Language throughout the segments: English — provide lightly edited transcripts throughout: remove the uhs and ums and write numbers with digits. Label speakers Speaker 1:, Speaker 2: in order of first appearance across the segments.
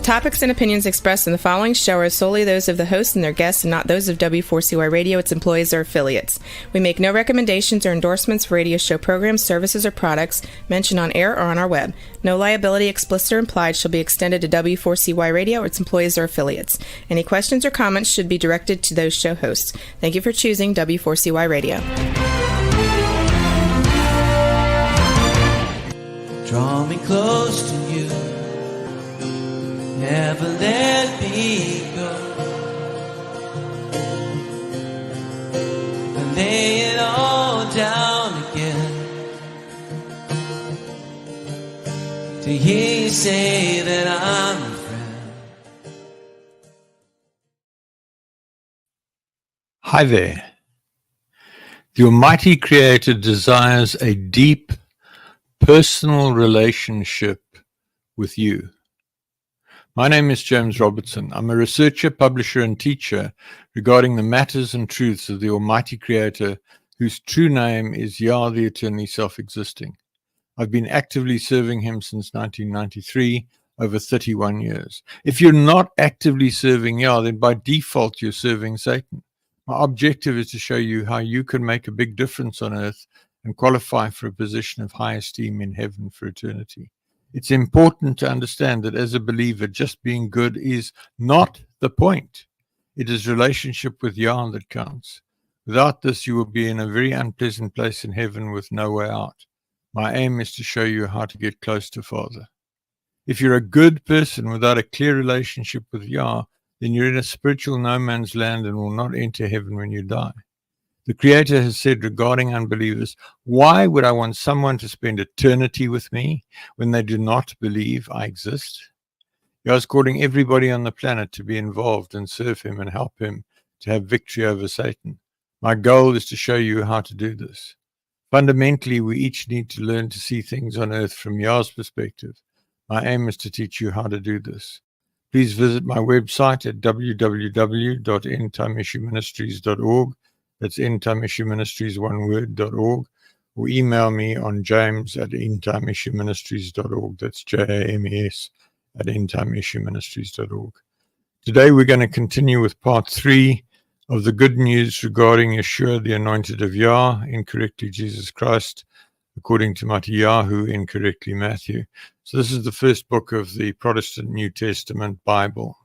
Speaker 1: topics and opinions expressed in the following show are solely those of the host and their guests and not those of W4CY Radio, its employees, or affiliates. We make no recommendations or endorsements for radio show programs, services, or products mentioned on air or on our web. No liability, explicit or implied, shall be extended to W4CY Radio or its employees or affiliates. Any questions or comments should be directed to those show hosts. Thank you for choosing W4CY Radio.
Speaker 2: Draw me close to you, never let me go, and lay it all down again, to hear you say that I'm a friend.
Speaker 3: Hi there. The Almighty Creator desires a deep personal relationship with you. My name is James Robertson. I'm a researcher, publisher, and teacher regarding the matters and truths of the Almighty Creator, whose true name is Yah, the eternally self-existing. I've been actively serving him since 1993, over 31 years. If you're not actively serving Yah, then by default you're serving Satan. My objective is to show you how you can make a big difference on earth and qualify for a position of high esteem in heaven for eternity. It's important to understand that as a believer, just being good is not the point. It is relationship with Yah that counts. Without this, you will be in a very unpleasant place in heaven with no way out. My aim is to show you how to get close to Father. If you're a good person without a clear relationship with Yah, then you're in a spiritual no man's land and will not enter heaven when you die. The Creator has said regarding unbelievers, why would I want someone to spend eternity with me when they do not believe I exist? Yah is calling everybody on the planet to be involved and serve him and help him to have victory over Satan. My goal is to show you how to do this. Fundamentally, we each need to learn to see things on earth from Yah's perspective. My aim is to teach you how to do this. Please visit my website at www.endtimeissueministries.org. That's endtimeissueministries, one word, .org, or email me on james@endtimeissueministries.org. That's JAMES @endtimeissueministries.org. Today we're going to continue with part 3 of the good news regarding Yahooshua, the Anointed of Yah, incorrectly Jesus Christ, according to Yahoo, incorrectly Matthew. So this is the first book of the Protestant New Testament Bible.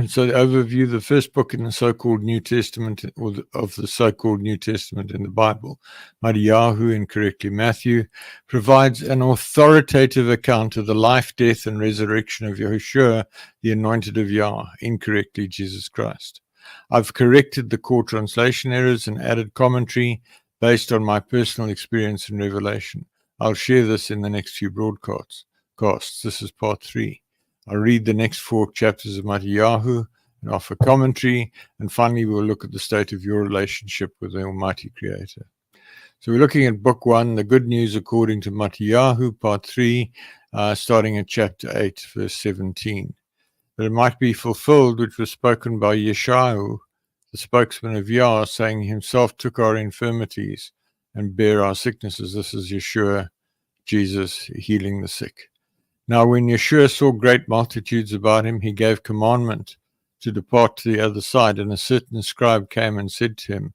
Speaker 3: So the overview, the first book in the so-called New Testament, or of the so-called New Testament in the Bible, Yahoo, incorrectly Matthew, provides an authoritative account of the life, death, and resurrection of Yahooshua, the Anointed of Yah, incorrectly Jesus Christ. I've corrected the core translation errors and added commentary based on my personal experience and revelation. I'll share this in the next few broadcasts. This is part 3. I'll read the next 4 chapters of Yahoo and offer commentary, and finally we'll look at the state of your relationship with the Almighty Creator. So we're looking at Book 1, the Good News according to Yahoo, Part 3, starting at chapter 8, verse 17. That it might be fulfilled which was spoken by Yeshua, the spokesman of Yah, saying himself took our infirmities and bare our sicknesses. This is Yeshua, Jesus, healing the sick. Now when Yeshua saw great multitudes about him, he gave commandment to depart to the other side, and a certain scribe came and said to him,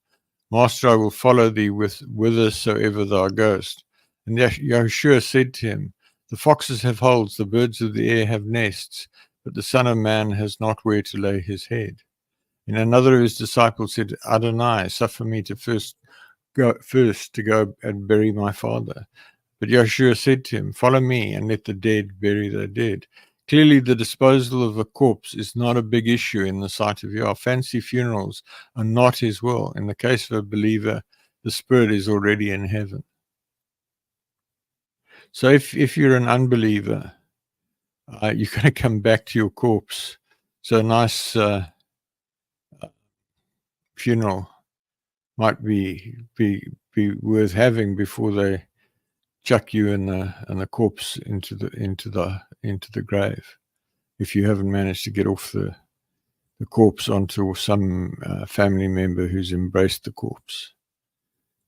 Speaker 3: Master, I will follow thee whithersoever thou goest. And Yeshua said to him, The foxes have holes, the birds of the air have nests, but the Son of Man has not where to lay his head. And another of his disciples said, Adonai, suffer me to first go and bury my father. But Yahshua said to him, Follow me, and let the dead bury their dead. Clearly, the disposal of a corpse is not a big issue in the sight of Yah. Fancy funerals are not his will. In the case of a believer, the spirit is already in heaven. So if you're an unbeliever, you're going to come back to your corpse. So a nice funeral might be worth having before they chuck you and the corpse into the grave, if you haven't managed to get off the corpse onto some family member who's embraced the corpse.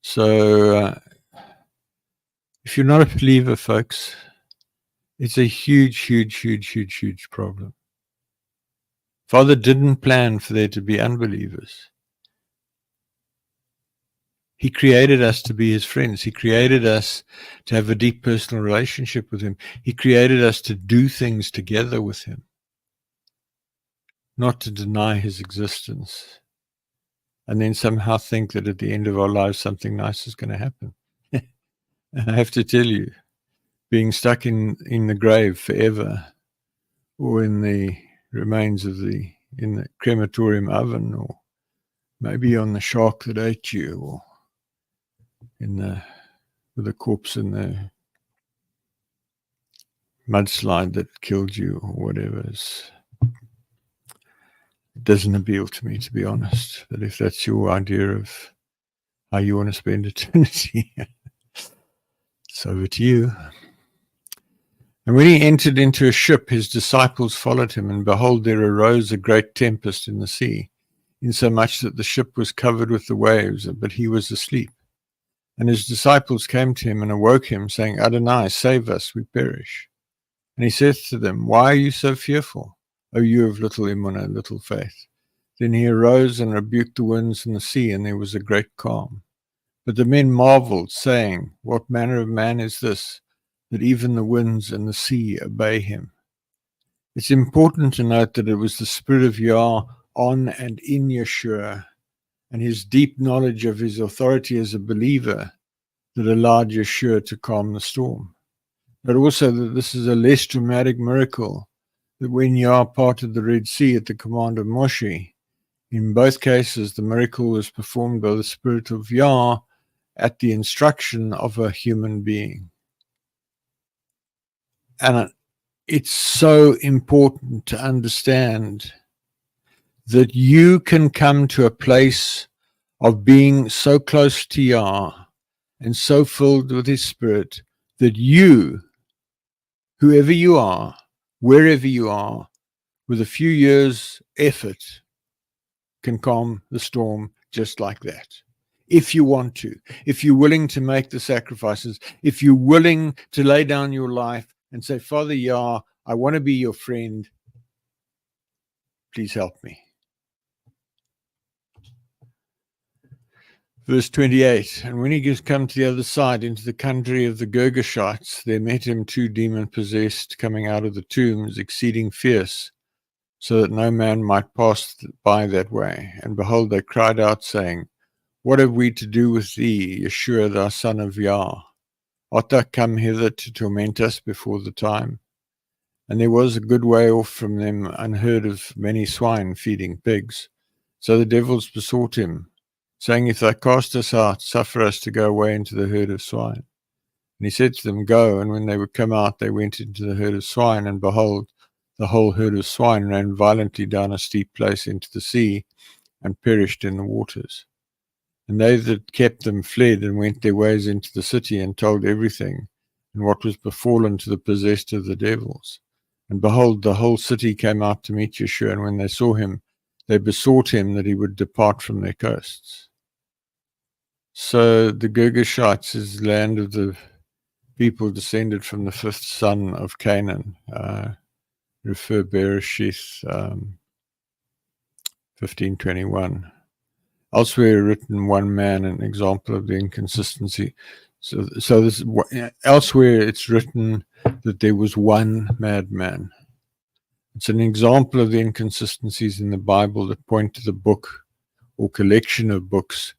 Speaker 3: So if you're not a believer, folks, It's a huge, huge, huge, huge, huge problem. Father didn't plan for there to be unbelievers. He created us to be his friends. He created us to have a deep personal relationship with him. He created us to do things together with him, not to deny his existence and then somehow think that at the end of our lives something nice is going to happen. I have to tell you, being stuck in the grave forever, or in the remains of in the crematorium oven, or maybe on the shark that ate you, or with a corpse in the mudslide that killed you, or whatever. It doesn't appeal to me, to be honest. But if that's your idea of how you want to spend eternity, it's over to you. And when he entered into a ship, his disciples followed him, and behold, there arose a great tempest in the sea, insomuch that the ship was covered with the waves, but he was asleep. And his disciples came to him and awoke him, saying, Adonai, save us, we perish. And he said to them, why are you so fearful, O you of little emunah, little faith? Then he arose and rebuked the winds and the sea, and there was a great calm. But the men marveled, saying, what manner of man is this, that even the winds and the sea obey him? It's important to note that it was the Spirit of Yah on and in Yeshua, and his deep knowledge of his authority as a believer, that allowed Yeshua to calm the storm. But also that this is a less dramatic miracle, that when Yah parted the Red Sea at the command of Moshe, in both cases the miracle was performed by the Spirit of Yah at the instruction of a human being. And it's so important to understand that you can come to a place of being so close to Yah and so filled with his Spirit that you, whoever you are, wherever you are, with a few years' effort, can calm the storm just like that. If you want to, if you're willing to make the sacrifices, if you're willing to lay down your life and say, Father Yah, I want to be your friend. Please help me. Verse 28, and when he come to the other side, into the country of the Girgashites, there met him 2 demon-possessed coming out of the tombs, exceeding fierce, so that no man might pass by that way. And behold, they cried out, saying, what have we to do with thee, Yeshua, thou son of Yah? Art thou come hither to torment us before the time? And there was a good way off from them unheard of many swine feeding pigs. So the devils besought him, saying, if thou cast us out, suffer us to go away into the herd of swine. And he said to them, go. And when they would come out, they went into the herd of swine, and behold, the whole herd of swine ran violently down a steep place into the sea, and perished in the waters. And they that kept them fled, and went their ways into the city, and told everything, and what was befallen to the possessed of the devils. And behold, the whole city came out to meet Yeshua, and when they saw him, they besought him that he would depart from their coasts. So the Girgashites is the land of the people descended from the 5th son of Canaan. Refer Bereshith 15:21. Elsewhere written one man, an example of the inconsistency. So this elsewhere it's written that there was one madman. It's an example of the inconsistencies in the Bible that point to the book or collection of books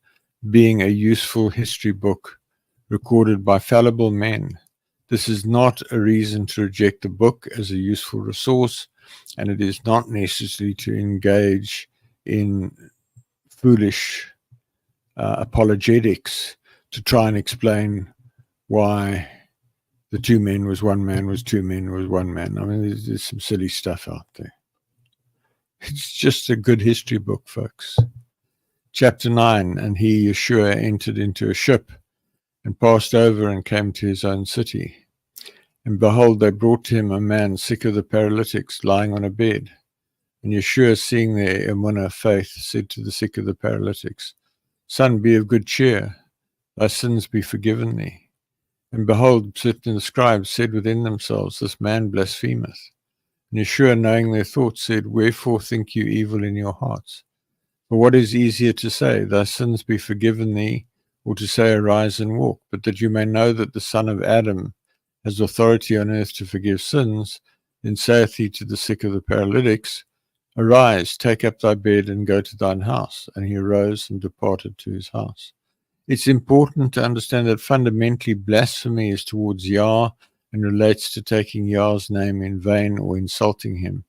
Speaker 3: being a useful history book recorded by fallible men. This is not a reason to reject the book as a useful resource, and it is not necessary to engage in foolish apologetics to try and explain why the 2 men was 1 man, was 2 men was 1 man. I mean, there's some silly stuff out there. It's just a good history book, folks. Chapter 9, and he, Yeshua, entered into a ship and passed over and came to his own city. And behold, they brought to him a man sick of the paralytics, lying on a bed. And Yeshua, seeing their emunah, faith, said to the sick of the paralytics, Son, be of good cheer, thy sins be forgiven thee. And behold, certain of the scribes said within themselves, This man blasphemeth. And Yeshua, knowing their thoughts, said, Wherefore think you evil in your hearts? For what is easier to say, Thy sins be forgiven thee, or to say, Arise and walk? But that you may know that the Son of Adam has authority on earth to forgive sins, then saith he to the sick of the paralytics, Arise, take up thy bed, and go to thine house. And he arose and departed to his house. It's important to understand that fundamentally blasphemy is towards Yah and relates to taking Yah's name in vain or insulting him,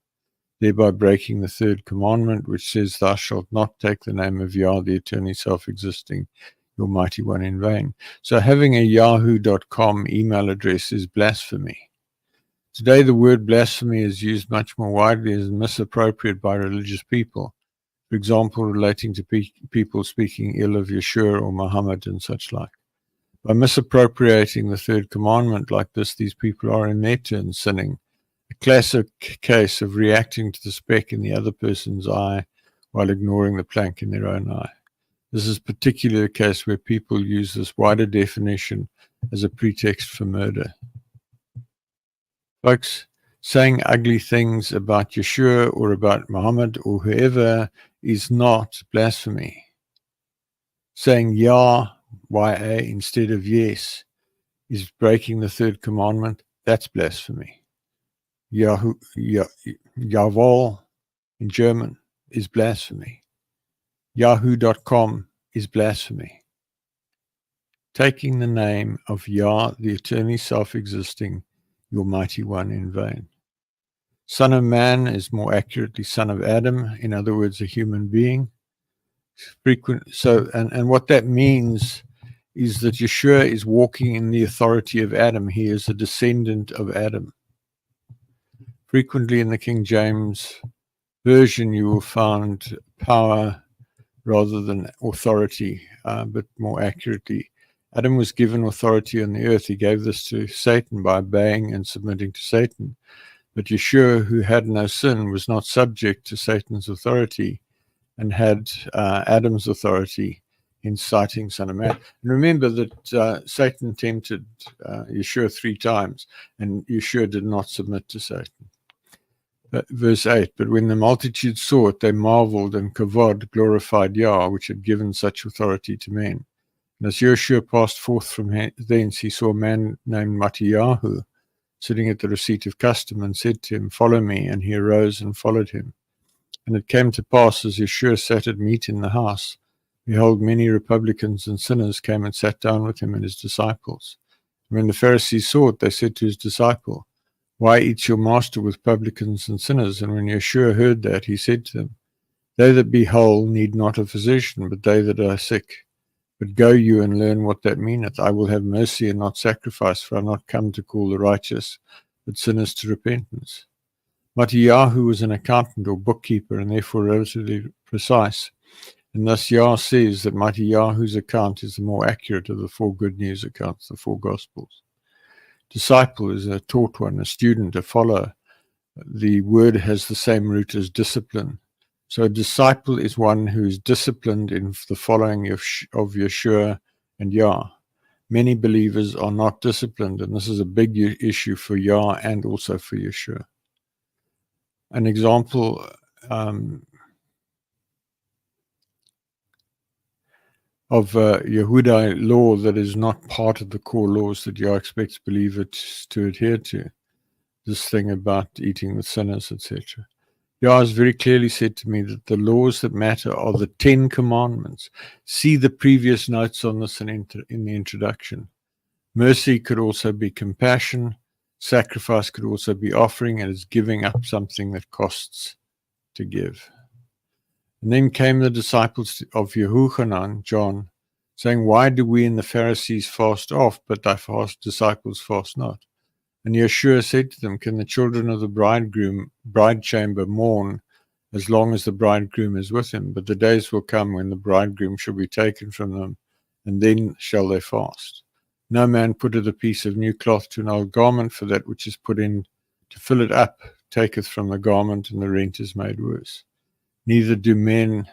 Speaker 3: thereby breaking the third commandment, which says, Thou shalt not take the name of Yah, the eternally self-existing, your mighty one, in vain. So having a yahoo.com email address is blasphemy. Today, the word blasphemy is used much more widely as misappropriated by religious people. For example, relating to people speaking ill of Yeshua or Muhammad and such like. By misappropriating the third commandment like this, these people are in their turn sinning. A classic case of reacting to the speck in the other person's eye while ignoring the plank in their own eye. This is particularly the case where people use this wider definition as a pretext for murder. Folks, saying ugly things about Yeshua or about Muhammad or whoever is not blasphemy. Saying Yah, Y-A, instead of yes, is breaking the third commandment. That's blasphemy. Yahweh in German is blasphemy. Yahoo.com is blasphemy. Taking the name of Yah, the eternally self-existing, your mighty one, in vain. Son of man is more accurately son of Adam, in other words, a human being. And what that means is that Yeshua is walking in the authority of Adam. He is a descendant of Adam. Frequently in the King James Version, you will find power rather than authority, but more accurately, Adam was given authority on the earth. He gave this to Satan by obeying and submitting to Satan. But Yeshua, who had no sin, was not subject to Satan's authority and had Adam's authority, inciting Son of Man. And remember that Satan tempted Yeshua 3 times, and Yeshua did not submit to Satan. Verse 8, but when the multitude saw it, they marveled, and kavod glorified Yah, which had given such authority to men. And as Yeshua passed forth from thence, he saw a man named Mattiyahu, sitting at the receipt of custom, and said to him, Follow me. And he arose and followed him. And it came to pass, as Yeshua sat at meat in the house, behold, many publicans and sinners came and sat down with him and his disciples. And when the Pharisees saw it, they said to his disciple, Why eats your master with publicans and sinners? And when Yeshua heard that, he said to them, They that be whole need not a physician, but they that are sick. But go you and learn what that meaneth. I will have mercy and not sacrifice, for I am not come to call the righteous, but sinners to repentance. Mattiyahu was an accountant or bookkeeper, and therefore relatively precise. And thus Yah says that Mattiyahu's account is the more accurate of the 4 good news accounts, the 4 Gospels. Disciple is a taught one, a student, a follower. The word has the same root as discipline. So a disciple is one who is disciplined in the following of Yeshua and Yah. Many believers are not disciplined, and this is a big issue for Yah and also for Yeshua. An example of Yehudai law that is not part of the core laws that Yah expects believers to adhere to. This thing about eating with sinners, etc. Yah has very clearly said to me that the laws that matter are the 10 commandments. See the previous notes on this in the introduction. Mercy could also be compassion. Sacrifice could also be offering, and it's giving up something that costs to give. And then came the disciples of Yahuchanan, John, saying, Why do we and the Pharisees fast oft, but thy disciples fast not? And Yeshua said to them, Can the children of the bride chamber mourn as long as the bridegroom is with him? But the days will come when the bridegroom shall be taken from them, and then shall they fast. No man putteth a piece of new cloth to an old garment, for that which is put in to fill it up taketh from the garment, and the rent is made worse. Neither do men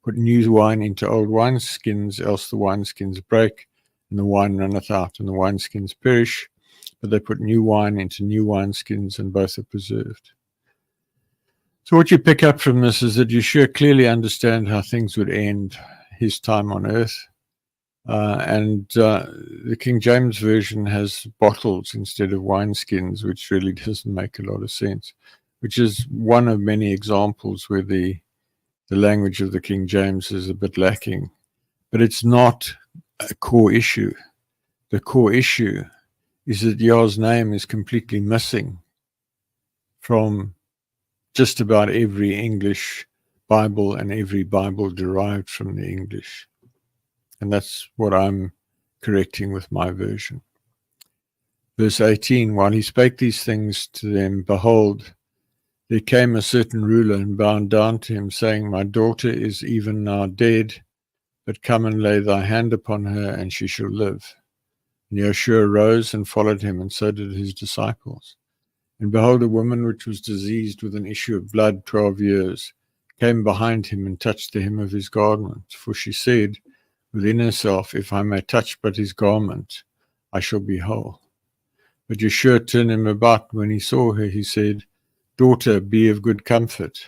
Speaker 3: put new wine into old wineskins, else the wineskins break, and the wine runneth out, and the wineskins perish, but they put new wine into new wineskins, and both are preserved. So what you pick up from this is that Yeshua clearly understand how things would end his time on earth. And the King James Version has bottles instead of wineskins, which really doesn't make a lot of sense, which is one of many examples where the language of the King James is a bit lacking. But it's not a core issue. The core issue is that Yah's name is completely missing from just about every English Bible and every Bible derived from the English. And that's what I'm correcting with my version. Verse 18, while he spake these things to them, behold, there came a certain ruler and bowed down to him, saying, My daughter is even now dead, but come and lay thy hand upon her, and she shall live. And Yahshua rose and followed him, and so did his disciples. And behold, a woman which was diseased with an issue of blood 12 years came behind him and touched the hem of his garment. For she said within herself, If I may touch but his garment, I shall be whole. But Yeshua turned him about. When he saw her, he said, Daughter, be of good comfort.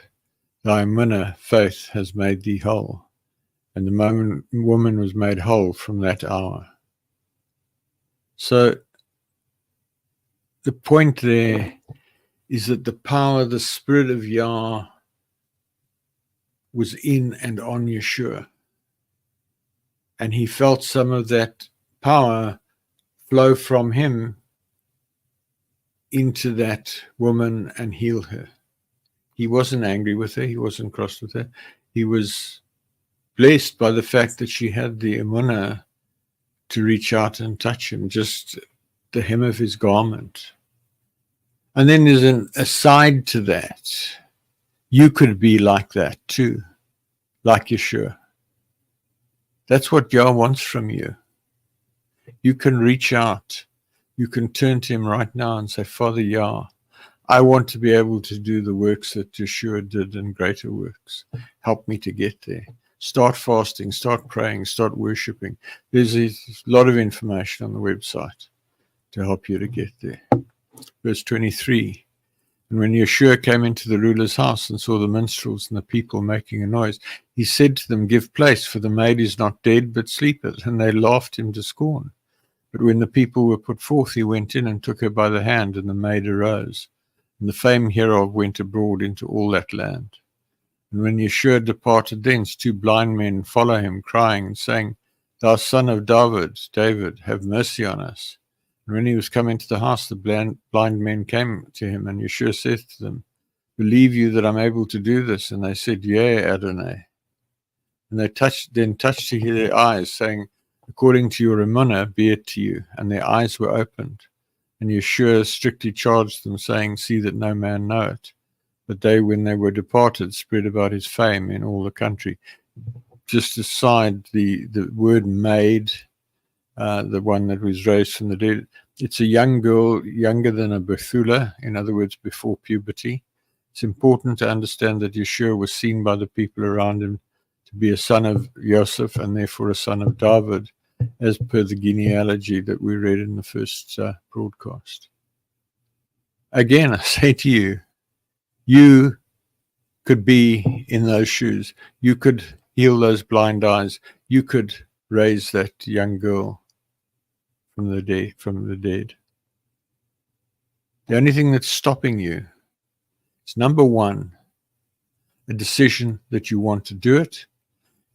Speaker 3: Thy faith has made thee whole. And the woman was made whole from that hour. So the point there is that the power, the Spirit of Yah, was in and on Yeshua. And he felt some of that power flow from him into that woman and heal her. He wasn't angry with her. He wasn't cross with her. He was blessed by the fact that she had the emunah to reach out and touch him, just the hem of his garment. And then there's an aside to that. You could be like that too, like Yeshua. That's what Yah wants from you. You can reach out. You can turn to him right now and say, Father Yah, I want to be able to do the works that Yeshua did and greater works. Help me to get there. Start fasting, start praying, start worshiping. There's a lot of information on the website to help you to get there. Verse 23, and when Yeshua came into the ruler's house and saw the minstrels and the people making a noise, he said to them, Give place, for the maid is not dead, but sleepeth. And they laughed him to scorn. But when the people were put forth, he went in and took her by the hand, and the maid arose. And the fame hereof went abroad into all that land. And when Yeshua departed thence, 2 blind men follow him, crying and saying, Thou son of David, have mercy on us. And when he was come into the house, the blind men came to him, and Yeshua said to them, Believe you that I'm able to do this? And they said, Yea, Adonai. And they touched their eyes, saying, According to your emunah, be it to you. And their eyes were opened. And Yeshua strictly charged them, saying, See that no man know it. But they, when they were departed, spread about his fame in all the country. Just aside, the word maid, the one that was raised from the dead, it's a young girl, younger than a Bethula, in other words, before puberty. It's important to understand that Yeshua was seen by the people around him to be a son of Joseph and therefore a son of David, as per the genealogy that we read in the first broadcast. Again, I say to you, you could be in those shoes. You could heal those blind eyes. You could raise that young girl from the dead. The only thing that's stopping you is, number one, a decision that you want to do it,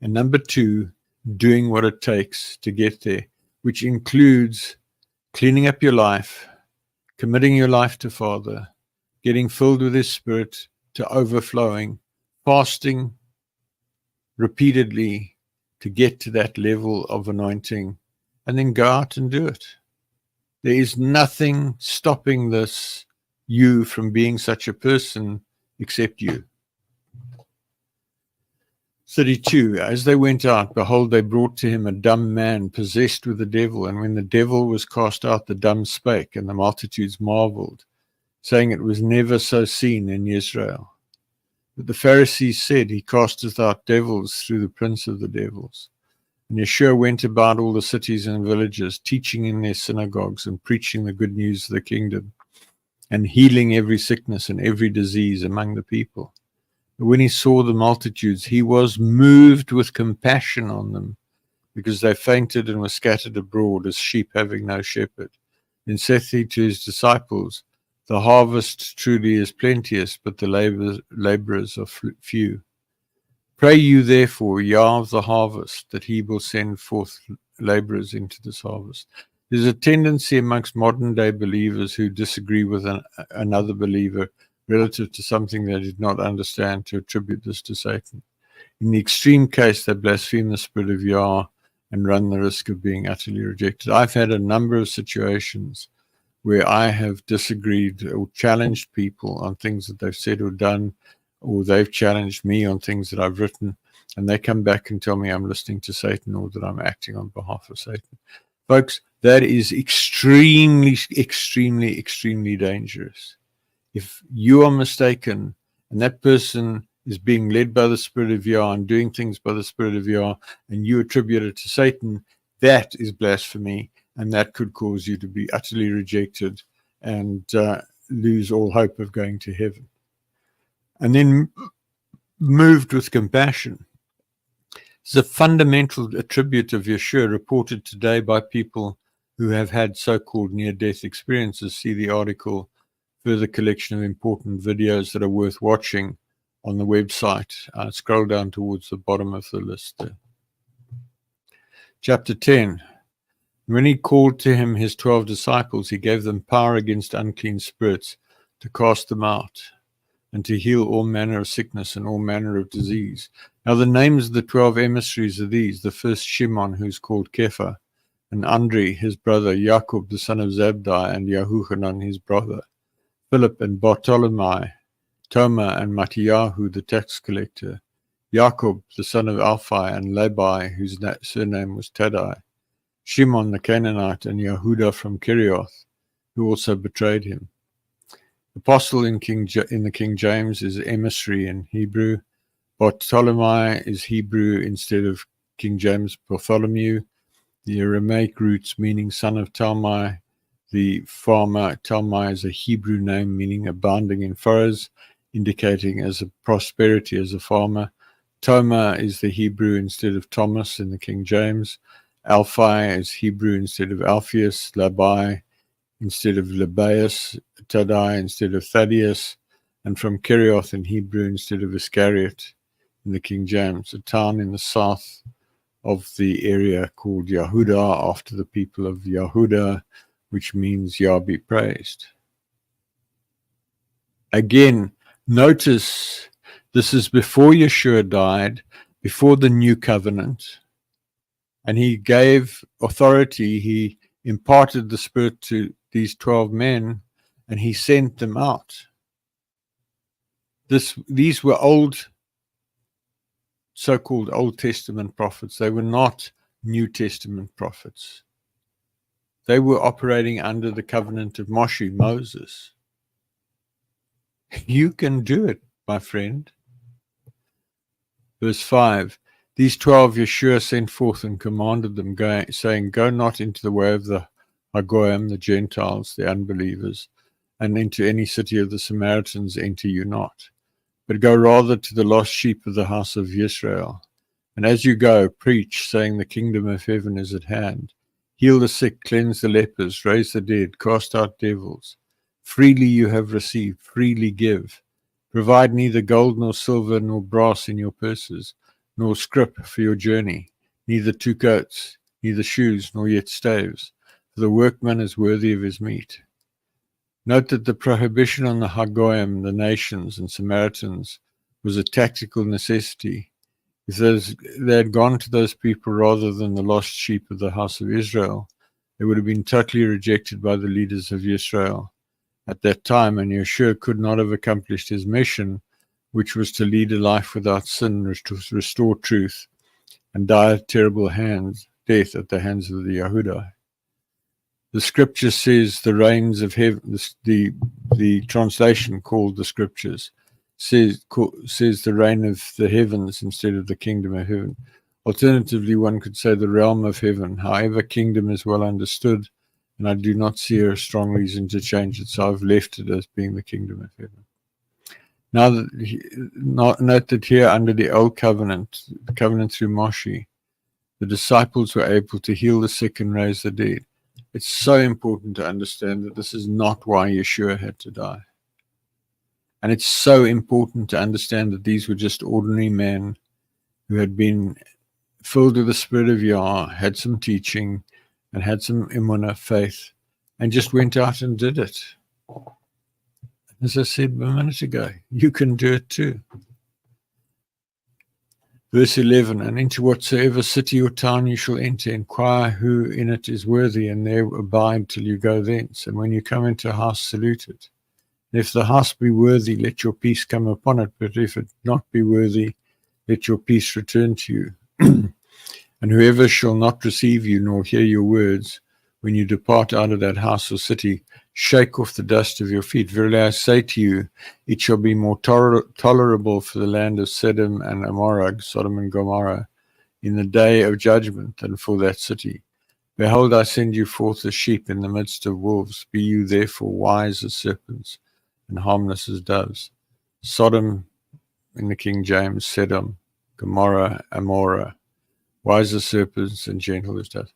Speaker 3: and number two, doing what it takes to get there, which includes cleaning up your life, committing your life to Father, getting filled with his Spirit to overflowing, fasting repeatedly to get to that level of anointing, and then go out and do it. There is nothing stopping you from being such a person except you. 32, as they went out, behold, they brought to him a dumb man possessed with the devil. And when the devil was cast out, the dumb spake, and the multitudes marveled, saying it was never so seen in Israel. But the Pharisees said, He casteth out devils through the prince of the devils. And Yeshua went about all the cities and villages, teaching in their synagogues and preaching the good news of the kingdom, and healing every sickness and every disease among the people. But when he saw the multitudes, he was moved with compassion on them, because they fainted and were scattered abroad as sheep having no shepherd. Then saith he to his disciples, the harvest truly is plenteous, but the laborers are few. Pray you therefore, Yah of the harvest, that he will send forth laborers into this harvest. There's a tendency amongst modern day believers who disagree with another believer relative to something they did not understand to attribute this to Satan. In the extreme case, they blaspheme the Spirit of Yah and run the risk of being utterly rejected. I've had a number of situations where I have disagreed or challenged people on things that they've said or done, or they've challenged me on things that I've written, and they come back and tell me I'm listening to Satan or that I'm acting on behalf of Satan. Folks, that is extremely, extremely, extremely dangerous. If you are mistaken and that person is being led by the Spirit of Yah and doing things by the Spirit of Yah, and you attribute it to Satan, that is blasphemy, and that could cause you to be utterly rejected and lose all hope of going to heaven. And then moved with compassion. It's a fundamental attribute of Yeshua reported today by people who have had so-called near-death experiences. See the article, further collection of important videos that are worth watching on the website. Scroll down towards the bottom of the list there. Chapter 10. When he called to him his 12 disciples, he gave them power against unclean spirits to cast them out and to heal all manner of sickness and all manner of disease. Now the names of the 12 emissaries are these: the first Shimon, who's called Kepha, and Andri, his brother, Jacob, the son of Zabdi, and Yahuchanan, his brother, Philip and Bartholomew, Toma and Mattiyahu, the tax collector, Jacob, the son of Alphi, and Levi, whose surname was Taddai, Shimon the Canaanite, and Yehuda from Kerioth, who also betrayed him. Apostle in the King James is emissary in Hebrew. Bartholomew is Hebrew instead of King James Bartholomew. The Aramaic roots meaning son of Talmai. The farmer Talmai is a Hebrew name meaning abounding in furrows, indicating as a prosperity as a farmer. Toma is the Hebrew instead of Thomas in the King James. Alphi is Hebrew instead of Alphaeus. Labai instead of Labaeus, Taddai instead of Thaddeus, and from Kerioth in Hebrew instead of Iscariot in the King James, a town in the south of the area called Yehuda, after the people of Yehuda, which means Yah be praised. Again, notice this is before Yeshua died, before the new covenant, and he gave authority, he imparted the Spirit to these 12 men, and he sent them out. These were so-called Old Testament prophets. They were not New Testament prophets. They were operating under the covenant of Moshe, Moses. You can do it, my friend. Verse 5. These 12 Yeshua sent forth and commanded them, saying, Go not into the way of the Hagoyim, the Gentiles, the unbelievers, and into any city of the Samaritans enter you not, but go rather to the lost sheep of the house of Israel. And as you go, preach, saying, The kingdom of heaven is at hand. Heal the sick, cleanse the lepers, raise the dead, cast out devils. Freely you have received, freely give. Provide neither gold nor silver nor brass in your purses, nor scrip for your journey, neither 2 coats, neither shoes, nor yet staves. For the workman is worthy of his meat. Note that the prohibition on the Hagoyim, the nations and Samaritans, was a tactical necessity. If they had gone to those people rather than the lost sheep of the house of Israel, they would have been totally rejected by the leaders of Israel at that time, and Yeshua could not have accomplished his mission, which was to lead a life without sin, restore truth, and die a terrible death at the hands of the Yehuda. The scripture says the reigns of heaven, the translation called the scriptures, says the reign of the heavens instead of the kingdom of heaven. Alternatively, one could say the realm of heaven. However, kingdom is well understood, and I do not see a strong reason to change it, so I've left it as being the kingdom of heaven. Now, note that here under the old covenant, the covenant through Moshe, the disciples were able to heal the sick and raise the dead. It's so important to understand that this is not why Yeshua had to die. And it's so important to understand that these were just ordinary men who had been filled with the Spirit of Yah, had some teaching, and had some emunah, faith, and just went out and did it. As I said a minute ago, you can do it too. Verse 11, and into whatsoever city or town you shall enter, inquire who in it is worthy, and there abide till you go thence. And when you come into a house, salute it. And if the house be worthy, let your peace come upon it. But if it not be worthy, let your peace return to you. And whoever shall not receive you nor hear your words, when you depart out of that house or city, shake off the dust of your feet. Verily I say to you, it shall be more tolerable for the land of Sodom and Amorah, Sodom and Gomorrah, in the day of judgment than for that city. Behold, I send you forth as sheep in the midst of wolves. Be you therefore wise as serpents and harmless as doves. Sodom in the King James, Sodom, Gomorrah, Amorah, wise as serpents and gentle as doves.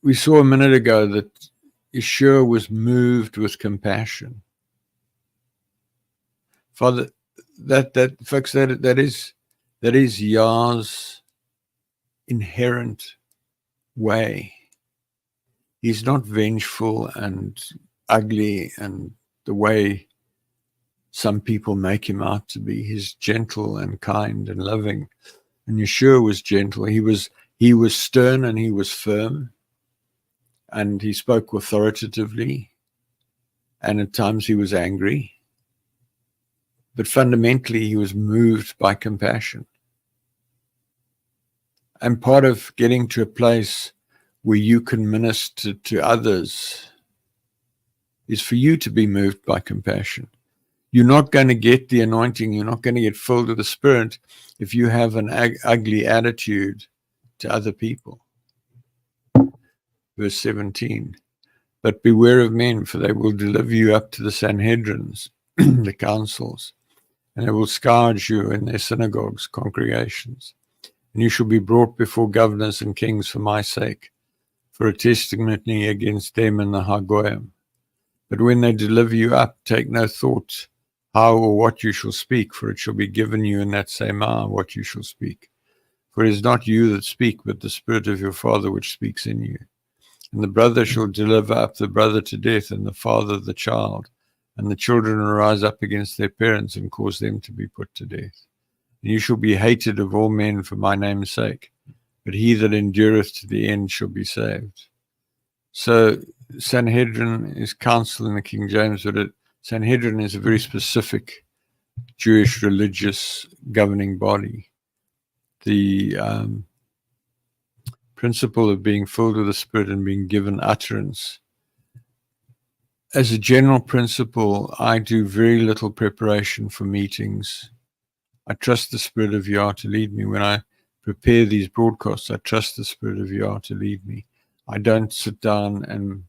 Speaker 3: We saw a minute ago that Yeshua was moved with compassion. Father, folks, that is Yah's inherent way. He's not vengeful and ugly and the way some people make him out to be. He's gentle and kind and loving. And Yeshua was gentle. He was stern and he was firm. And he spoke authoritatively. And at times he was angry. But fundamentally, he was moved by compassion. And part of getting to a place where you can minister to others is for you to be moved by compassion. You're not going to get the anointing, you're not going to get filled with the Spirit if you have an ugly attitude to other people. Verse 17, but beware of men, for they will deliver you up to the Sanhedrins, the councils, and they will scourge you in their synagogues, congregations. And you shall be brought before governors and kings for my sake, for a testimony against them and the Hagoyim. But when they deliver you up, take no thought how or what you shall speak, for it shall be given you in that same hour what you shall speak. For it is not you that speak, but the Spirit of your Father which speaks in you. And the brother shall deliver up the brother to death, and the father the child. And the children will rise up against their parents and cause them to be put to death. And you shall be hated of all men for my name's sake, but he that endureth to the end shall be saved. So Sanhedrin is council in the King James, but Sanhedrin is a very specific Jewish religious governing body. The principle of being filled with the Spirit and being given utterance. As a general principle, I do very little preparation for meetings. I trust the Spirit of Yah to lead me. When I prepare these broadcasts, I trust the Spirit of Yah to lead me. I don't sit down and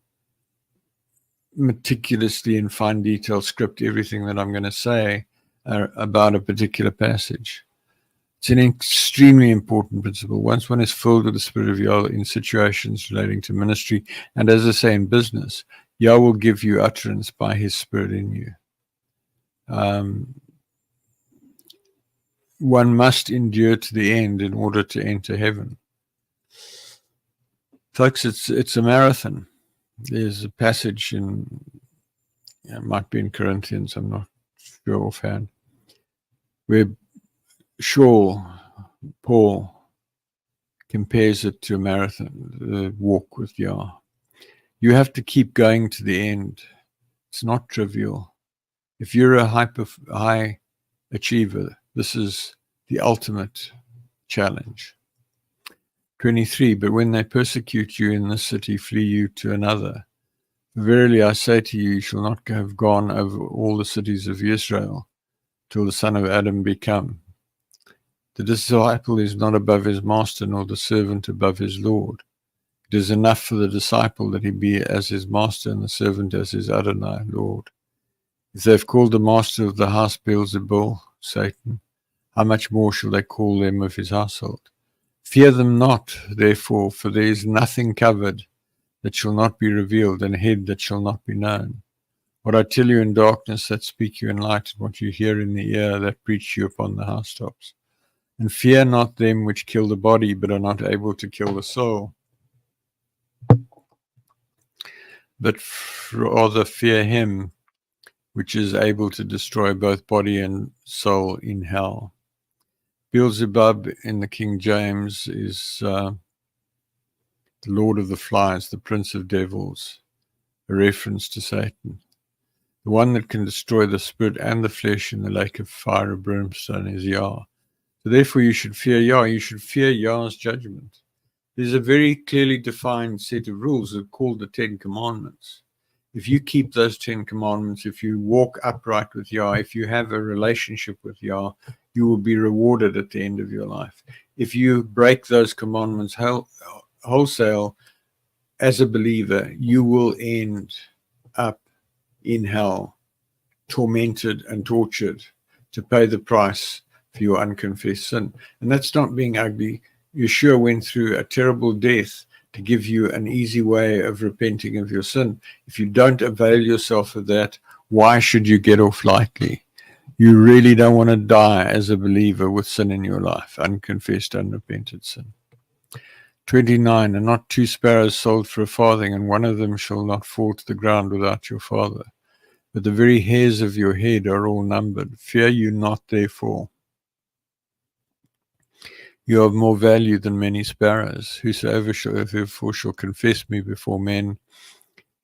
Speaker 3: meticulously in fine detail script everything that I'm going to say about a particular passage. It's an extremely important principle. Once one is filled with the Spirit of Yah in situations relating to ministry, and as I say in business, Yah will give you utterance by his Spirit in you. One must endure to the end in order to enter heaven. Folks, it's a marathon. There's a passage in, it might be in Corinthians, I'm not sure offhand, where Paul compares it to a marathon, the walk with Yah. You have to keep going to the end. It's not trivial. If you're a high achiever, this is the ultimate challenge. 23, but when they persecute you in this city, flee you to another. Verily I say to you, you shall not have gone over all the cities of Israel till the son of Adam be come. The disciple is not above his master, nor the servant above his Lord. It is enough for the disciple that he be as his master, and the servant as his Adonai, Lord. If they have called the master of the house Beelzebul, Satan, how much more shall they call them of his household? Fear them not, therefore, for there is nothing covered that shall not be revealed, and hid that shall not be known. What I tell you in darkness, that speak you in light, and what you hear in the ear, that preach you upon the housetops. And fear not them which kill the body, but are not able to kill the soul, but rather fear him which is able to destroy both body and soul in hell. Beelzebub in the King James is the Lord of the Flies, the Prince of Devils, a reference to Satan. The one that can destroy the spirit and the flesh in the lake of fire and brimstone is Yah. So therefore you should fear Yah. You should fear Yah's judgment. There's a very clearly defined set of rules that are called the 10 Commandments. If you keep those 10 Commandments, if you walk upright with Yah, if you have a relationship with Yah, you will be rewarded at the end of your life. If you break those commandments wholesale as a believer, you will end up in hell, tormented and tortured to pay the price for your unconfessed sin. And that's not being ugly. Yeshua went through a terrible death to give you an easy way of repenting of your sin. If you don't avail yourself of that, why should you get off lightly? You really don't want to die as a believer with sin in your life, unconfessed, unrepented sin. 29, and not 2 sparrows sold for a farthing, and one of them shall not fall to the ground without your Father. But the very hairs of your head are all numbered. Fear you not, therefore. You are of more value than many sparrows. Whosoever shall therefore shall confess me before men,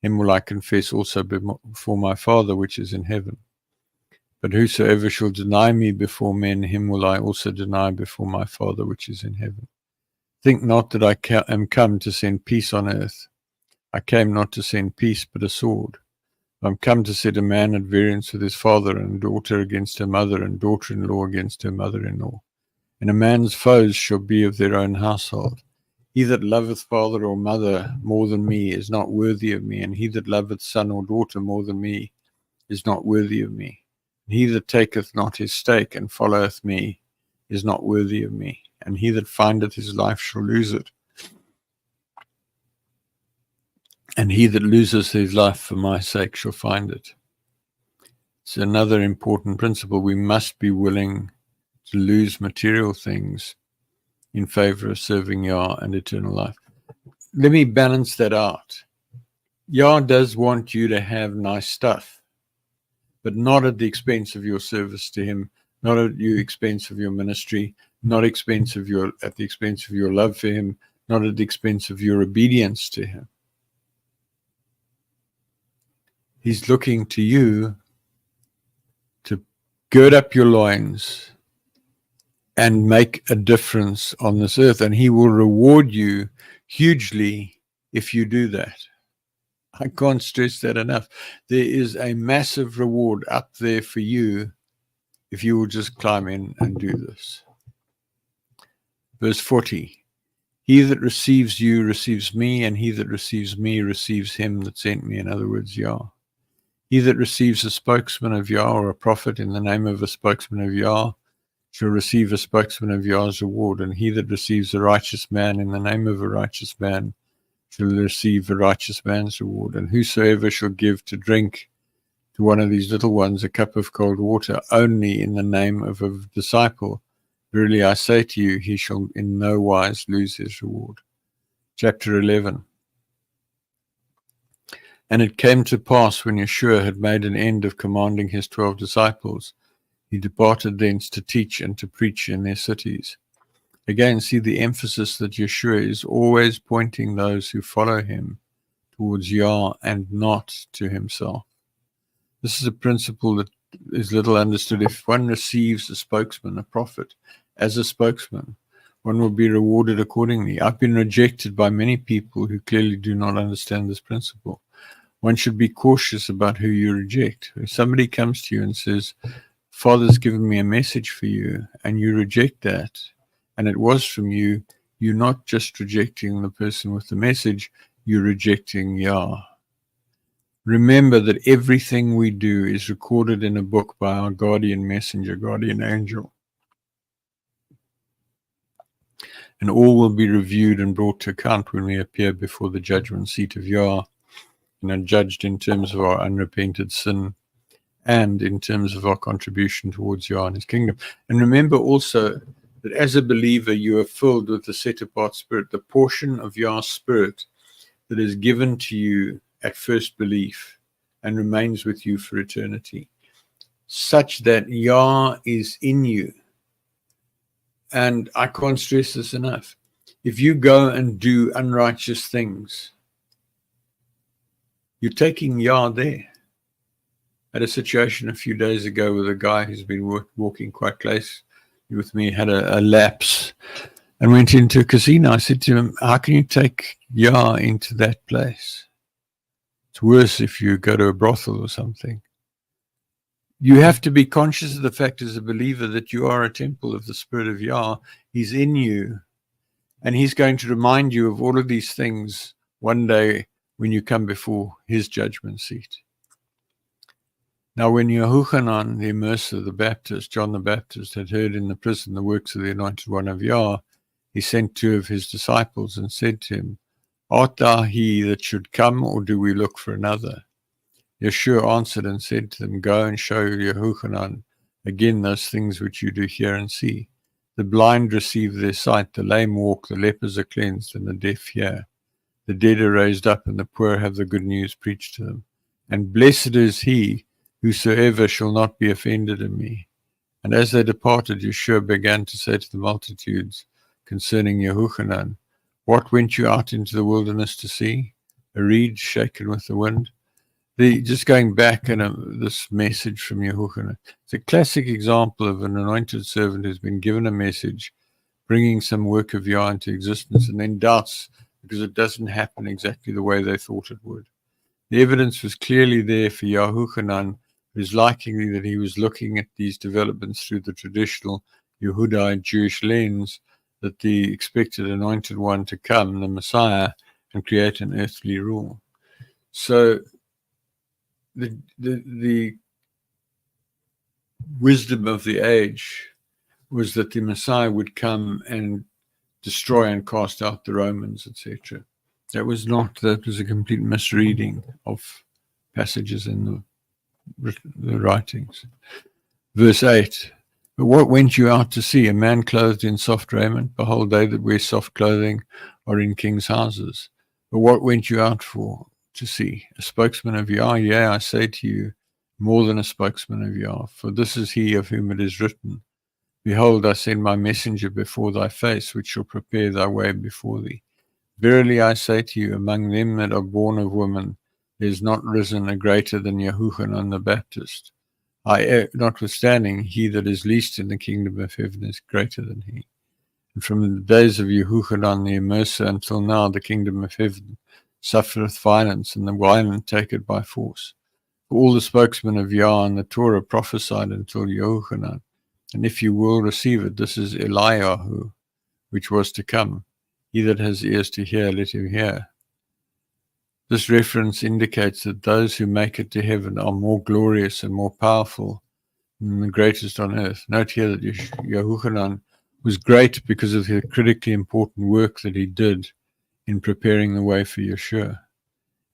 Speaker 3: him will I confess also before my Father which is in heaven. But whosoever shall deny me before men, him will I also deny before my Father which is in heaven. Think not that I am come to send peace on earth. I came not to send peace, but a sword. I am come to set a man at variance with his father, and a daughter against her mother, and daughter-in-law against her mother-in-law. And a man's foes shall be of their own household. He that loveth father or mother more than me is not worthy of me, and he that loveth son or daughter more than me is not worthy of me. And he that taketh not his stake and followeth me is not worthy of me. And he that findeth his life shall lose it. And he that loses his life for my sake shall find it. It's another important principle. We must be willing to lose material things in favor of serving Yah and eternal life. Let me balance that out. Yah does want you to have nice stuff, but not at the expense of your service to him, not at the expense of your ministry, not at the expense of your love for him, not at the expense of your obedience to him. He's looking to you to gird up your loins and make a difference on this earth, and he will reward you hugely if you do that. I can't stress that enough. There is a massive reward up there for you if you will just climb in and do this. Verse 40, he that receives you receives me, and he that receives me receives him that sent me. In other words, Yah. He that receives a spokesman of Yah or a prophet in the name of a spokesman of Yah shall receive a spokesman of Yah's reward, and he that receives a righteous man in the name of a righteous man shall receive a righteous man's reward. And whosoever shall give to drink to one of these little ones a cup of cold water only in the name of a disciple, verily I say to you, he shall in no wise lose his reward. Chapter 11. And it came to pass, when Yeshua had made an end of commanding his 12 disciples, he departed thence to teach and to preach in their cities. Again, see the emphasis that Yeshua is always pointing those who follow him towards Yah and not to himself. This is a principle that is little understood. If one receives a spokesman, a prophet, as a spokesman, one will be rewarded accordingly. I've been rejected by many people who clearly do not understand this principle. One should be cautious about who you reject. If somebody comes to you and says, Father's given me a message for you, and you reject that, and it was from you, you're not just rejecting the person with the message, you're rejecting Yah. Remember that everything we do is recorded in a book by our guardian messenger, guardian angel. And all will be reviewed and brought to account when we appear before the judgment seat of Yah, and are judged in terms of our unrepented sin and in terms of our contribution towards Yah and his kingdom. And remember also that as a believer, you are filled with the set-apart spirit, the portion of Yah's spirit that is given to you at first belief and remains with you for eternity, such that Yah is in you. And I can't stress this enough. If you go and do unrighteous things, you're taking Yah there. I had a situation a few days ago with a guy who's been walking quite close with me, had a lapse, and went into a casino. I said to him, how can you take Yah into that place? It's worse if you go to a brothel or something. You have to be conscious of the fact as a believer that you are a temple of the Spirit of Yah. He's in you, and he's going to remind you of all of these things one day when you come before his judgment seat. Now, when Yahuchanan, the immerser, the Baptist, John the Baptist, had heard in the prison the works of the Anointed One of Yah, he sent 2 of his disciples and said to him, art thou he that should come, or do we look for another? Yeshua answered and said to them, go and show Yahuchanan again those things which you do hear and see. The blind receive their sight, the lame walk, the lepers are cleansed, and the deaf hear. The dead are raised up, and the poor have the good news preached to them. And blessed is he whosoever shall not be offended in me. And as they departed, Yeshua began to say to the multitudes concerning Yahuchanan, what went you out into the wilderness to see? A reed shaken with the wind? Just going back and this message from Yahuchanan, it's a classic example of an anointed servant who's been given a message, bringing some work of Yah into existence, and then doubts because it doesn't happen exactly the way they thought it would. The evidence was clearly there for Yahuchanan. It is likely that he was looking at these developments through the traditional Yehudite Jewish lens, that the expected anointed one to come, the Messiah, and create an earthly rule. So the wisdom of the age was that the Messiah would come and destroy and cast out the Romans, etc. That was a complete misreading of passages in the writings. Verse 8, but what went you out to see? A man clothed in soft raiment? Behold, they that wear soft clothing are in kings' houses. But what went you out to see? A spokesman of Yah? Yea, I say to you, more than a spokesman of Yah. For this is he of whom it is written, behold, I send my messenger before thy face, which shall prepare thy way before thee. Verily I say to you, among them that are born of women, there is not risen a greater than Yahuchanan the Baptist. Notwithstanding, he that is least in the kingdom of heaven is greater than he. And from the days of Yahuchanan the immerser until now, the kingdom of heaven suffereth violence, and the violent take it by force. For all the spokesmen of Yah and the Torah prophesied until Yahuchanan. And if you will receive it, this is Eliyahu, which was to come. He that has ears to hear, let him hear. This reference indicates that those who make it to heaven are more glorious and more powerful than the greatest on earth. Note here that Yahuchanan was great because of the critically important work that he did in preparing the way for Yeshua.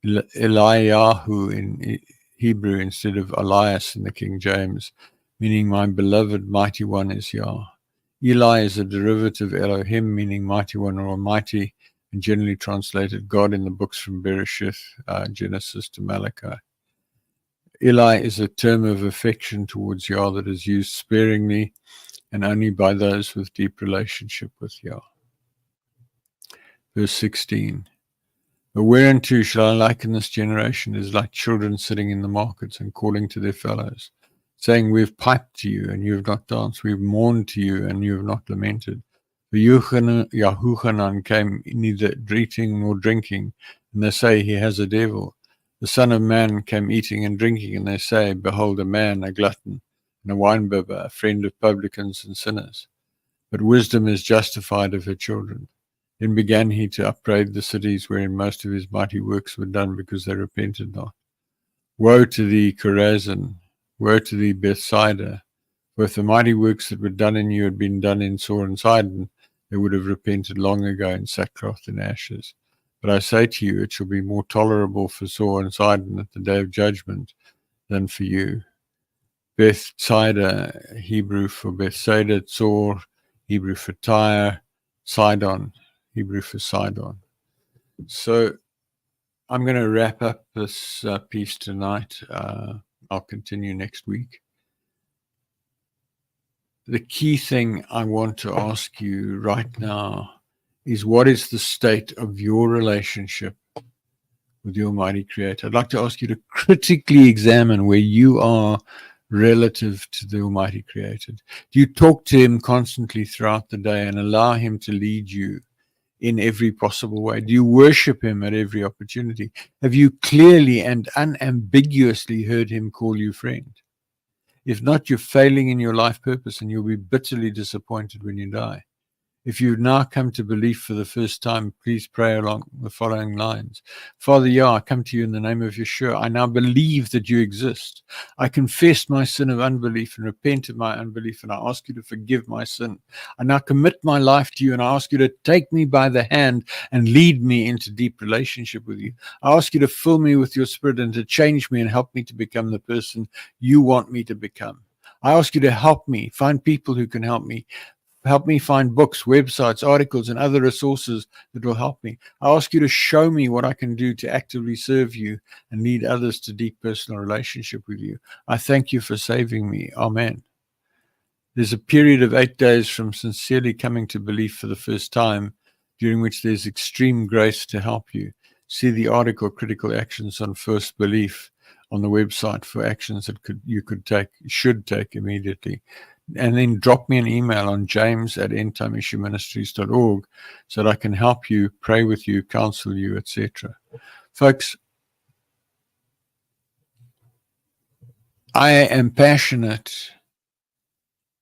Speaker 3: Eliyahu in Hebrew instead of Elias in the King James, meaning my beloved mighty one is Yah. Eli is a derivative Elohim, meaning mighty one or almighty, and generally translated God in the books from Bereshith, Genesis to Malachi. Eli is a term of affection towards Yah that is used sparingly and only by those with deep relationship with Yah. Verse 16. But whereunto shall I liken this generation? It is like children sitting in the markets and calling to their fellows, saying, we have piped to you, and you have not danced. We have mourned to you, and you have not lamented. For Yahuchanan came neither eating nor drinking, and they say he has a devil. The Son of Man came eating and drinking, and they say, behold, a man, a glutton, and a winebibber, a friend of publicans and sinners. But wisdom is justified of her children. Then began he to upbraid the cities wherein most of his mighty works were done, because they repented not. Woe to thee, Chorazin! Woe to thee, Bethsaida! For if the mighty works that were done in you had been done in Sor and Sidon, they would have repented long ago in sackcloth and ashes. But I say to you, it shall be more tolerable for Sor and Sidon at the day of judgment than for you. Bethsaida, Hebrew for Bethsaida, Sor, Hebrew for Tyre, Sidon, Hebrew for Sidon. So I'm going to wrap up this piece tonight. I'll continue next week. The key thing I want to ask you right now is, what is the state of your relationship with the Almighty Creator? I'd like to ask you to critically examine where you are relative to the Almighty Creator. Do you talk to Him constantly throughout the day and allow Him to lead you in every possible way? Do you worship Him at every opportunity? Have you clearly and unambiguously heard Him call you friend? If not, you're failing in your life purpose, and you'll be bitterly disappointed when you die. If you've now come to belief for the first time, please pray along the following lines. Father Yah, I come to you in the name of Yahooshua. I now believe that you exist. I confess my sin of unbelief and repent of my unbelief, and I ask you to forgive my sin. I now commit my life to you, and I ask you to take me by the hand and lead me into deep relationship with you. I ask you to fill me with your spirit and to change me and help me to become the person you want me to become. I ask you to help me find people who can help me. Help me find books, websites, articles, and other resources that will help me. I ask you to show me what I can do to actively serve you and lead others to deep personal relationship with you. I thank you for saving me. Amen. There's a period of 8 days from sincerely coming to belief for the first time, during which there's extreme grace to help you. See the article, Critical Actions on First Belief, on the website for actions that you should take immediately. And then drop me an email on james@endtimeissueministries.org so that I can help you, pray with you, counsel you, etc. Folks, I am passionate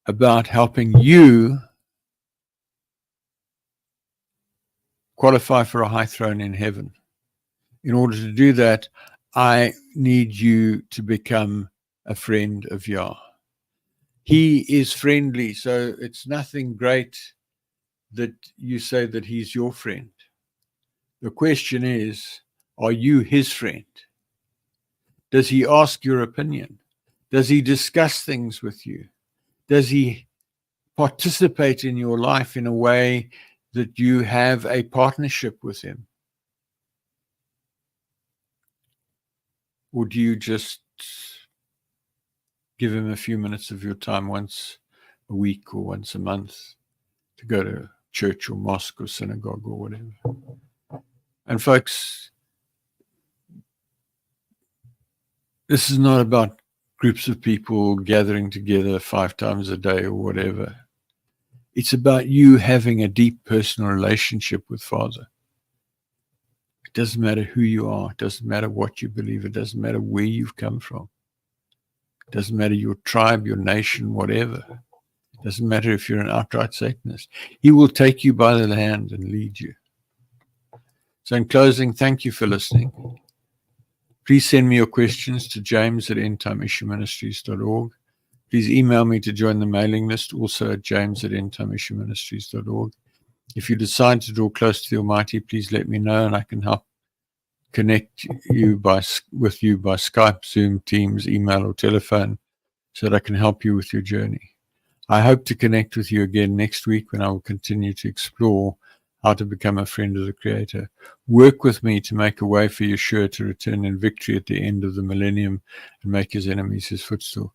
Speaker 3: about helping you qualify for a high throne in heaven. In order to do that, I need you to become a friend of Yah. He is friendly, so it's nothing great that you say that He's your friend. The question is, are you His friend? Does He ask your opinion? Does He discuss things with you? Does He participate in your life in a way that you have a partnership with Him? Or do you just give Him a few minutes of your time once a week or once a month to go to church or mosque or synagogue or whatever? And folks, this is not about groups of people gathering together 5 times a day or whatever. It's about you having a deep personal relationship with Father. It doesn't matter who you are. It doesn't matter what you believe. It doesn't matter where you've come from. It doesn't matter your tribe, your nation, whatever. It doesn't matter if you're an outright Satanist. He will take you by the hand and lead you. So in closing, thank you for listening. Please send me your questions to james@endtimeissueministries.org. Please email me to join the mailing list, also at james@endtimeissueministries.org. If you decide to draw close to the Almighty, please let me know, and I can help connect you with you by Skype, Zoom, Teams, email, or telephone, so that I can help you with your journey. I hope to connect with you again next week, when I will continue to explore how to become a friend of the Creator. Work with me to make a way for Yahooshua to return in victory at the end of the millennium and make His enemies His footstool.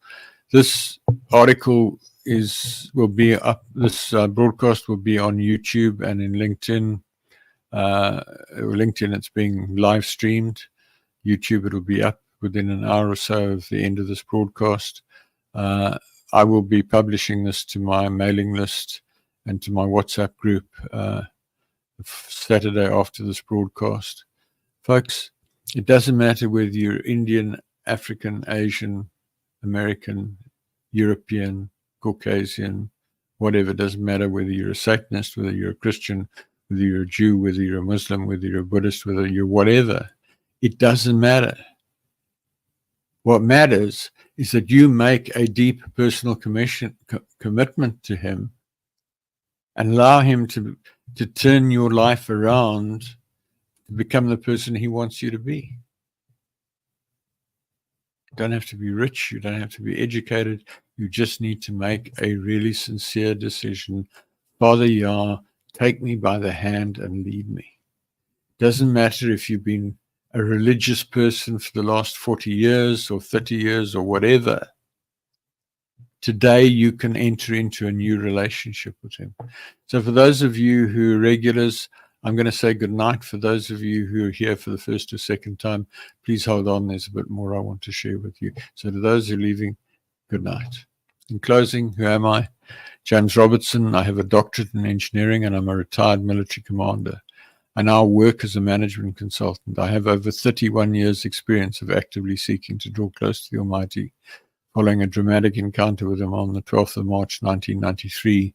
Speaker 3: This article will be up. This broadcast will be on YouTube and in LinkedIn. LinkedIn, it's being live streamed. YouTube, it'll be up within an hour or so of the end of this broadcast. I will be publishing this to my mailing list and to my WhatsApp group Saturday after this broadcast. Folks, it doesn't matter whether you're Indian, African, Asian, American, European, Caucasian, whatever, doesn't matter whether you're a Satanist, whether you're a Christian, whether you're a Jew, whether you're a Muslim, whether you're a Buddhist, whether you're whatever. It doesn't matter. What matters is that you make a deep personal commitment to him and allow him to turn your life around to become the person he wants you to be. You don't have to be rich. You don't have to be educated. You just need to make a really sincere decision. Father Yah, take me by the hand and lead me. Doesn't matter if you've been a religious person for the last 40 years or 30 years or whatever. Today you can enter into a new relationship with him. So for those of you who are regulars, I'm going to say good night. For those of you who are here for the first or second time, please hold on. There's a bit more I want to share with you. So to those who are leaving, good night. In closing, who am I? James Robertson. I have a doctorate in engineering and I'm a retired military commander. I now work as a management consultant. I have over 31 years experience of actively seeking to draw close to the Almighty, following a dramatic encounter with him on the 12th of March, 1993,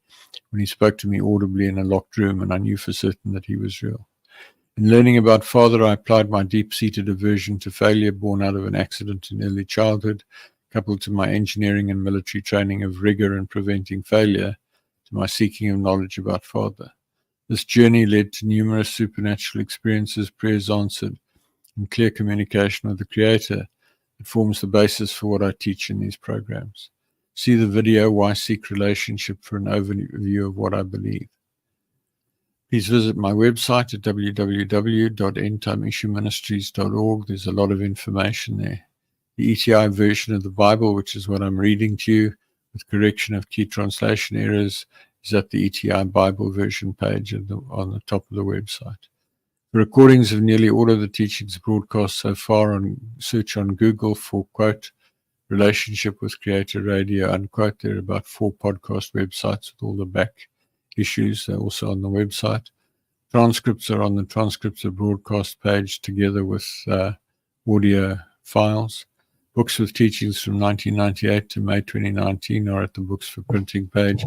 Speaker 3: when he spoke to me audibly in a locked room, and I knew for certain that he was real. In learning about Father, I applied my deep-seated aversion to failure born out of an accident in early childhood, coupled to my engineering and military training of rigor in preventing failure, to my seeking of knowledge about Father. This journey led to numerous supernatural experiences, prayers answered, and clear communication with the Creator. It forms the basis for what I teach in these programs. See the video, Why Seek Relationship, for an overview of what I believe. Please visit my website at www.endtimeissueministries.org. There's a lot of information there. The ETI version of the Bible, which is what I'm reading to you, with correction of key translation errors, is at the ETI Bible version page on the top of the website. The recordings of nearly all of the teachings broadcast so far, search on Google for, quote, Relationship with Creator Radio, unquote. There are about 4 podcast websites with all the back issues. They're also on the website. Transcripts are on the transcripts of broadcast page together with audio files. Books with teachings from 1998 to May 2019 are at the Books for Printing page,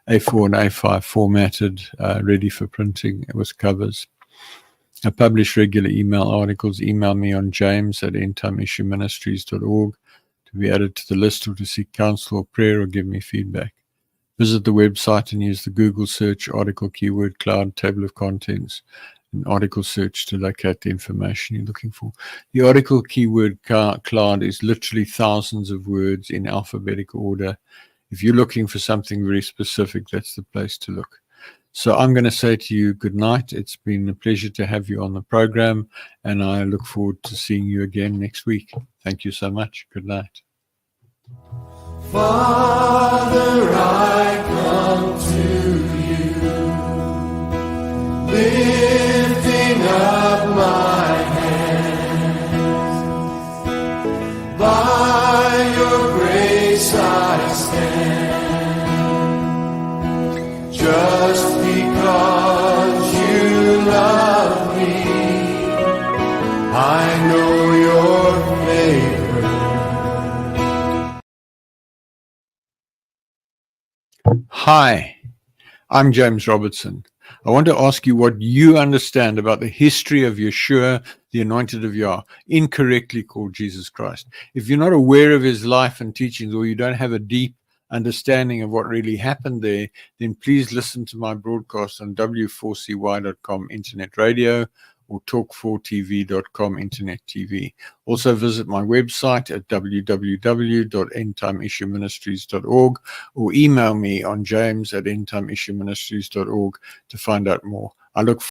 Speaker 3: A4 and A5 formatted, ready for printing with covers. I publish regular email articles. Email me on james@endtimeissueministries.org to be added to the list or to seek counsel or prayer or give me feedback. Visit the website and use the Google search article keyword cloud table of contents and article search to locate the information you're looking for. The article keyword cloud is literally thousands of words in alphabetical order. If you're looking for something very specific, that's the place to look. So I'm going to say to you good night. It's been a pleasure to have you on the program, and I look forward to seeing you again next week. Thank you so much. Good night.
Speaker 2: Father, I come to you, lifting up my hands. By your grace I stand, just because you love me. I know your favor.
Speaker 3: Hi, I'm James Robertson. I want to ask you what you understand about the history of Yahooshua, the Anointed of Yah, incorrectly called Jesus Christ. If you're not aware of his life and teachings, or you don't have a deep understanding of what really happened there, then please listen to my broadcast on w4cy.com internet radio or talk4tv.com internet TV. Also visit my website at www.endtimeissueministries.org or email me on james@endtimeissueministries.org to find out more. I look